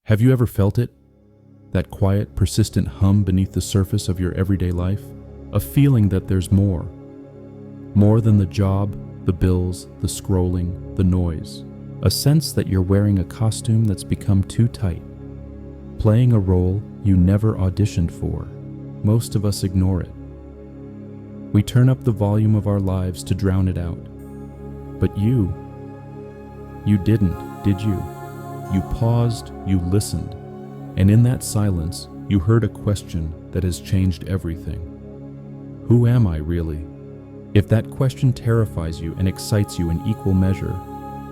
Have you ever felt it? That quiet, persistent hum beneath the surface of your everyday life? A feeling that there's more. More than the job, the bills, the scrolling, the noise. A sense that you're wearing a costume that's become too tight. Playing a role you never auditioned for. Most of us ignore it. We turn up the volume of our lives to drown it out. But you didn't, did you? You paused, you listened, and in that silence, you heard a question that has changed everything. Who am I really? If that question terrifies you and excites you in equal measure,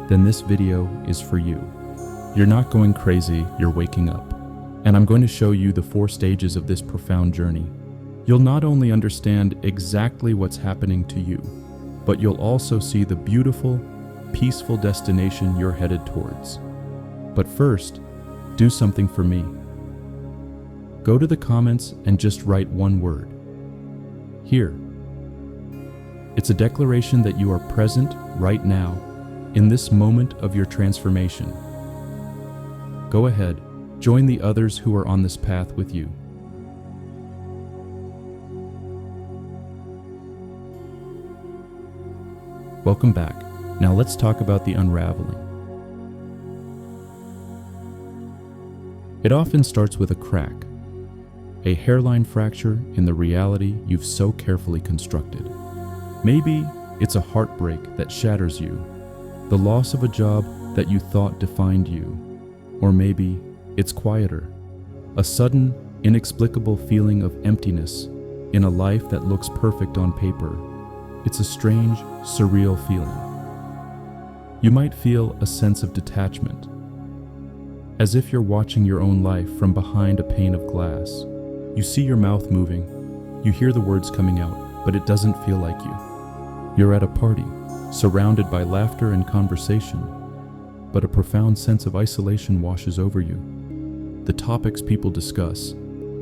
then this video is for you. You're not going crazy, you're waking up. And I'm going to show you the 4 stages of this profound journey. You'll not only understand exactly what's happening to you, but you'll also see the beautiful, peaceful destination you're headed towards. But first, do something for me. Go to the comments and just write one word. Here. It's a declaration that you are present right now, in this moment of your transformation. Go ahead, join the others who are on this path with you. Welcome back. Now let's talk about the unraveling. It often starts with a crack, a hairline fracture in the reality you've so carefully constructed. Maybe it's a heartbreak that shatters you, the loss of a job that you thought defined you, or maybe it's quieter, a sudden, inexplicable feeling of emptiness in a life that looks perfect on paper. It's a strange, surreal feeling. You might feel a sense of detachment, as if you're watching your own life from behind a pane of glass. You see your mouth moving, you hear the words coming out, but it doesn't feel like you. You're at a party, surrounded by laughter and conversation, but a profound sense of isolation washes over you. The topics people discuss,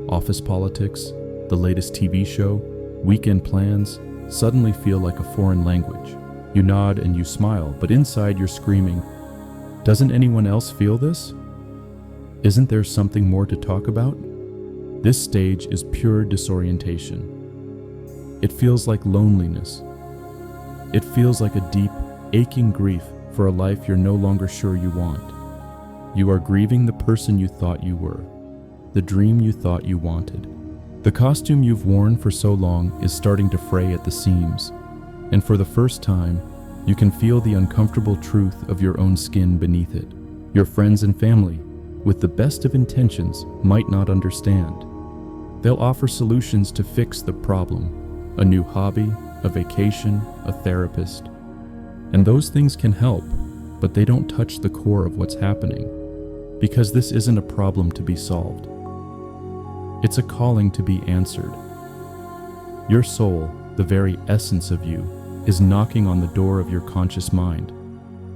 office politics, the latest TV show, weekend plans, suddenly feel like a foreign language. You nod and you smile, but inside you're screaming, "Doesn't anyone else feel this? Isn't there something more to talk about?" This stage is pure disorientation. It feels like loneliness. It feels like a deep, aching grief for a life you're no longer sure you want. You are grieving the person you thought you were, the dream you thought you wanted. The costume you've worn for so long is starting to fray at the seams, and for the first time, you can feel the uncomfortable truth of your own skin beneath it. Your friends and family, with the best of intentions, might not understand. They'll offer solutions to fix the problem, a new hobby, a vacation, a therapist. And those things can help, but they don't touch the core of what's happening, because this isn't a problem to be solved. It's a calling to be answered. Your soul, the very essence of you, is knocking on the door of your conscious mind,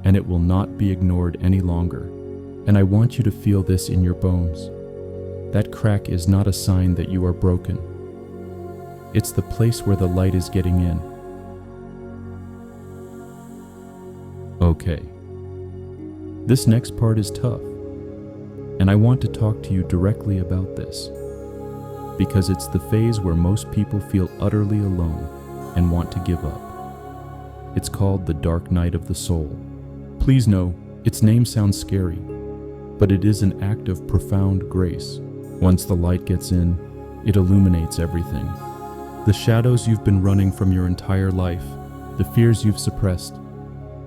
and it will not be ignored any longer. And I want you to feel this in your bones. That crack is not a sign that you are broken. It's the place where the light is getting in. Okay. This next part is tough, and I want to talk to you directly about this, because it's the phase where most people feel utterly alone and want to give up. It's called the dark night of the soul. Please know, its name sounds scary, but it is an act of profound grace. Once the light gets in, it illuminates everything. The shadows you've been running from your entire life, the fears you've suppressed,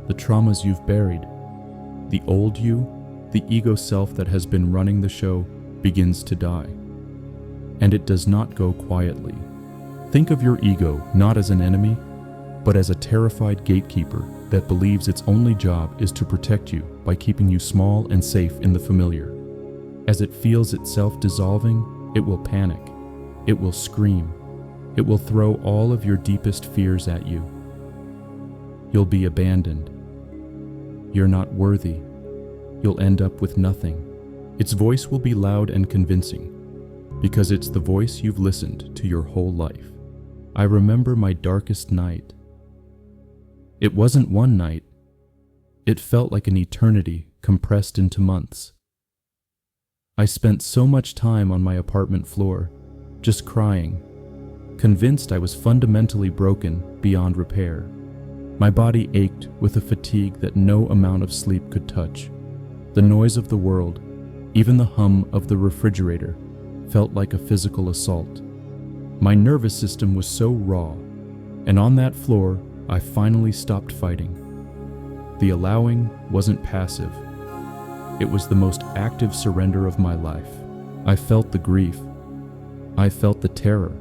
the traumas you've buried, the old you, the ego self that has been running the show, begins to die. And it does not go quietly. Think of your ego not as an enemy, but as a terrified gatekeeper that believes its only job is to protect you by keeping you small and safe in the familiar. As it feels itself dissolving, it will panic. It will scream. It will throw all of your deepest fears at you. You'll be abandoned. You're not worthy. You'll end up with nothing. Its voice will be loud and convincing, because it's the voice you've listened to your whole life. I remember my darkest night. It wasn't one night. It felt like an eternity compressed into months. I spent so much time on my apartment floor, just crying, convinced I was fundamentally broken beyond repair. My body ached with a fatigue that no amount of sleep could touch. The noise of the world, even the hum of the refrigerator, felt like a physical assault. My nervous system was so raw, and on that floor, I finally stopped fighting. The allowing wasn't passive. It was the most active surrender of my life. I felt the grief. I felt the terror.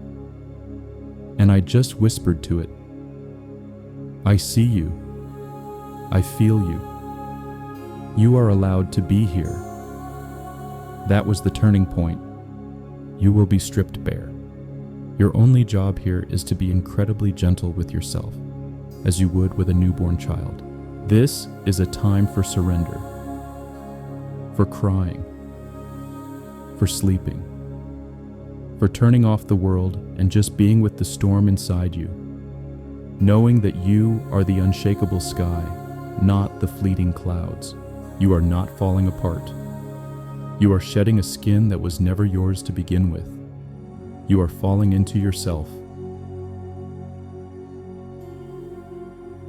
And I just whispered to it, I see you. I feel you. You are allowed to be here. That was the turning point. You will be stripped bare. Your only job here is to be incredibly gentle with yourself, as you would with a newborn child. This is a time for surrender, for crying, for sleeping, for turning off the world and just being with the storm inside you, knowing that you are the unshakable sky, not the fleeting clouds. You are not falling apart. You are shedding a skin that was never yours to begin with. You are falling into yourself.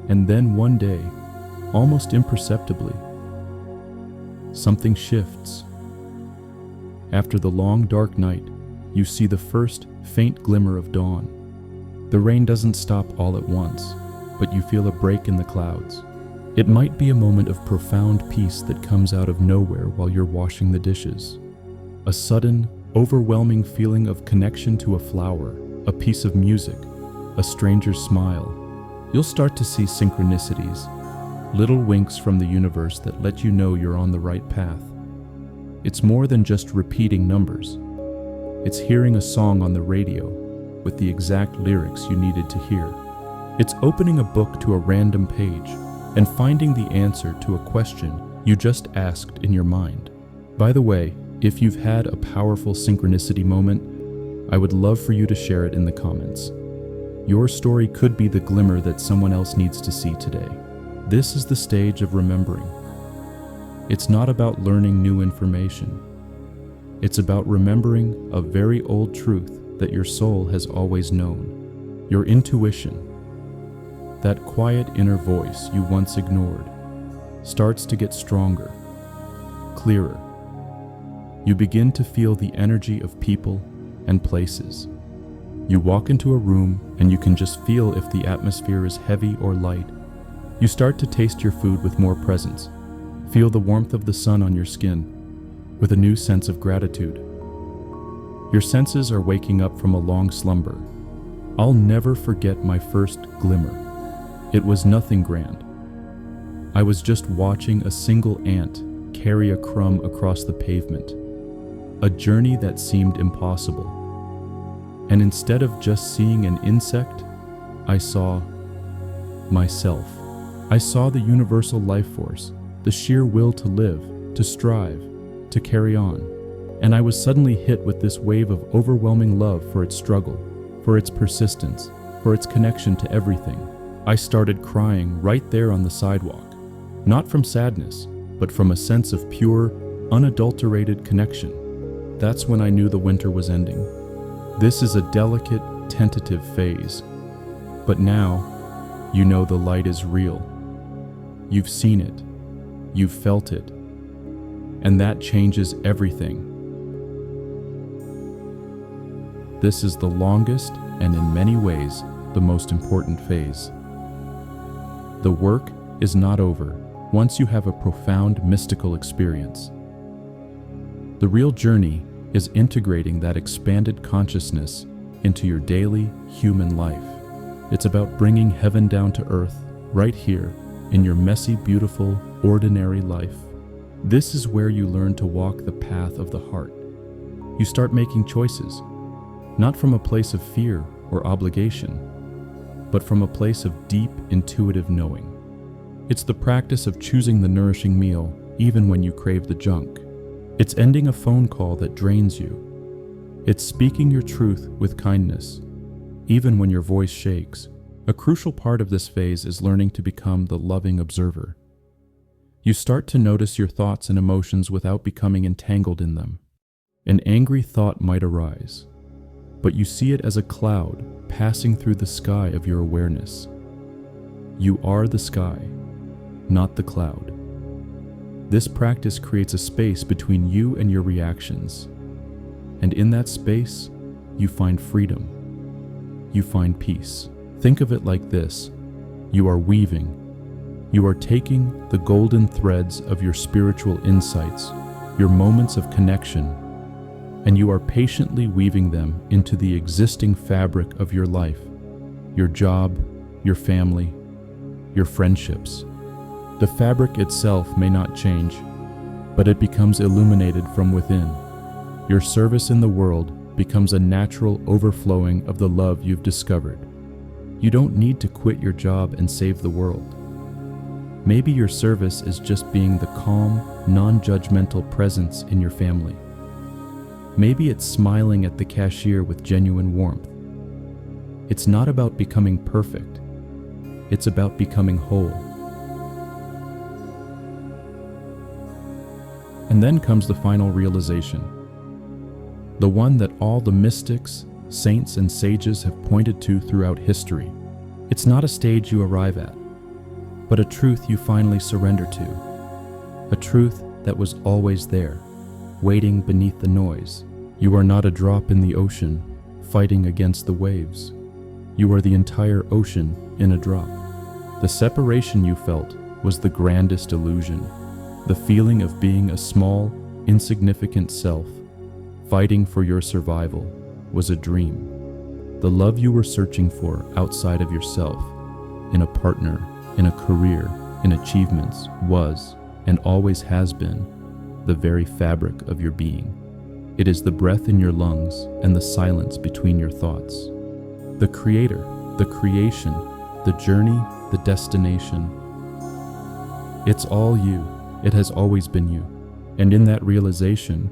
And then one day, almost imperceptibly, something shifts. After the long dark night, you see the first faint glimmer of dawn. The rain doesn't stop all at once, but you feel a break in the clouds. It might be a moment of profound peace that comes out of nowhere while you're washing the dishes. A sudden, overwhelming feeling of connection to a flower, a piece of music, a stranger's smile. You'll start to see synchronicities, little winks from the universe that let you know you're on the right path. It's more than just repeating numbers. It's hearing a song on the radio with the exact lyrics you needed to hear. It's opening a book to a random page and finding the answer to a question you just asked in your mind. By the way, if you've had a powerful synchronicity moment, I would love for you to share it in the comments. Your story could be the glimmer that someone else needs to see today. This is the stage of remembering. It's not about learning new information. It's about remembering a very old truth that your soul has always known. Your intuition, that quiet inner voice you once ignored, starts to get stronger, clearer. You begin to feel the energy of people and places. You walk into a room and you can just feel if the atmosphere is heavy or light. You start to taste your food with more presence, feel the warmth of the sun on your skin, with a new sense of gratitude. Your senses are waking up from a long slumber. I'll never forget my first glimmer. It was nothing grand. I was just watching a single ant carry a crumb across the pavement, a journey that seemed impossible. And instead of just seeing an insect, I saw myself. I saw the universal life force, the sheer will to live, to strive, to carry on. And I was suddenly hit with this wave of overwhelming love for its struggle, for its persistence, for its connection to everything. I started crying right there on the sidewalk, not from sadness, but from a sense of pure, unadulterated connection. That's when I knew the winter was ending. This is a delicate, tentative phase. But now, you know the light is real. You've seen it. You've felt it. And that changes everything. This is the longest and in many ways the most important phase. The work is not over once you have a profound mystical experience. The real journey is integrating that expanded consciousness into your daily human life. It's about bringing heaven down to earth right here in your messy, beautiful, ordinary life. This is where you learn to walk the path of the heart. You start making choices, not from a place of fear or obligation, but from a place of deep, intuitive knowing. It's the practice of choosing the nourishing meal even when you crave the junk. It's ending a phone call that drains you. It's speaking your truth with kindness, even when your voice shakes. A crucial part of this phase is learning to become the loving observer. You start to notice your thoughts and emotions without becoming entangled in them. An angry thought might arise, but you see it as a cloud passing through the sky of your awareness. You are the sky, not the cloud. This practice creates a space between you and your reactions, and in that space, you find freedom. You find peace. Think of it like this: you are weaving. You are taking the golden threads of your spiritual insights, your moments of connection, and you are patiently weaving them into the existing fabric of your life, your job, your family, your friendships. The fabric itself may not change, but it becomes illuminated from within. Your service in the world becomes a natural overflowing of the love you've discovered. You don't need to quit your job and save the world. Maybe your service is just being the calm, non-judgmental presence in your family. Maybe it's smiling at the cashier with genuine warmth. It's not about becoming perfect. It's about becoming whole. And then comes the final realization, the one that all the mystics, saints, and sages have pointed to throughout history. It's not a stage you arrive at, but a truth you finally surrender to. A truth that was always there, waiting beneath the noise. You are not a drop in the ocean, fighting against the waves. You are the entire ocean in a drop. The separation you felt was the grandest illusion. The feeling of being a small, insignificant self, fighting for your survival, was a dream. The love you were searching for outside of yourself, in a partner, in a career, in achievements, was, and always has been, the very fabric of your being. It is the breath in your lungs and the silence between your thoughts. The creator, the creation, the journey, the destination. It's all you. It has always been you. And in that realization,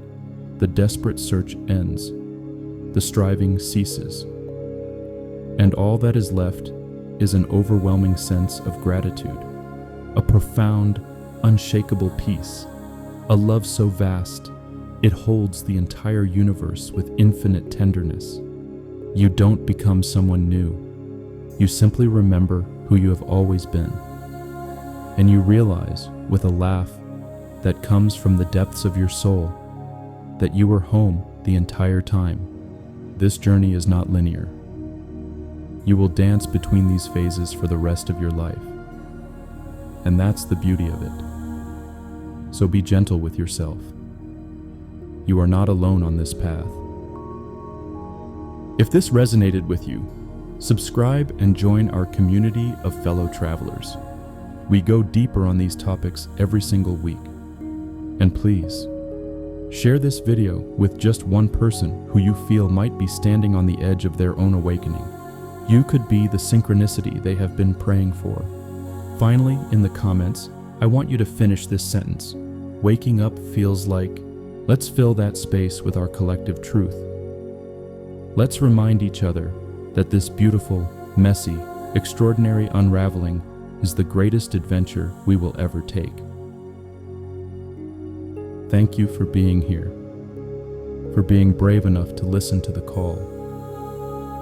the desperate search ends. The striving ceases. And all that is left is an overwhelming sense of gratitude, a profound, unshakable peace, a love so vast, it holds the entire universe with infinite tenderness. You don't become someone new. You simply remember who you have always been. And you realize, with a laugh that comes from the depths of your soul, that you were home the entire time. This journey is not linear. You will dance between these phases for the rest of your life. And that's the beauty of it. So be gentle with yourself. You are not alone on this path. If this resonated with you, subscribe and join our community of fellow travelers. We go deeper on these topics every single week. And please, share this video with just one person who you feel might be standing on the edge of their own awakening. You could be the synchronicity they have been praying for. Finally, in the comments, I want you to finish this sentence. Waking up feels like. Let's fill that space with our collective truth. Let's remind each other that this beautiful, messy, extraordinary unraveling is the greatest adventure we will ever take. Thank you for being here, for being brave enough to listen to the call.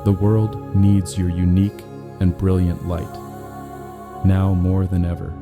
The world needs your unique and brilliant light, now more than ever.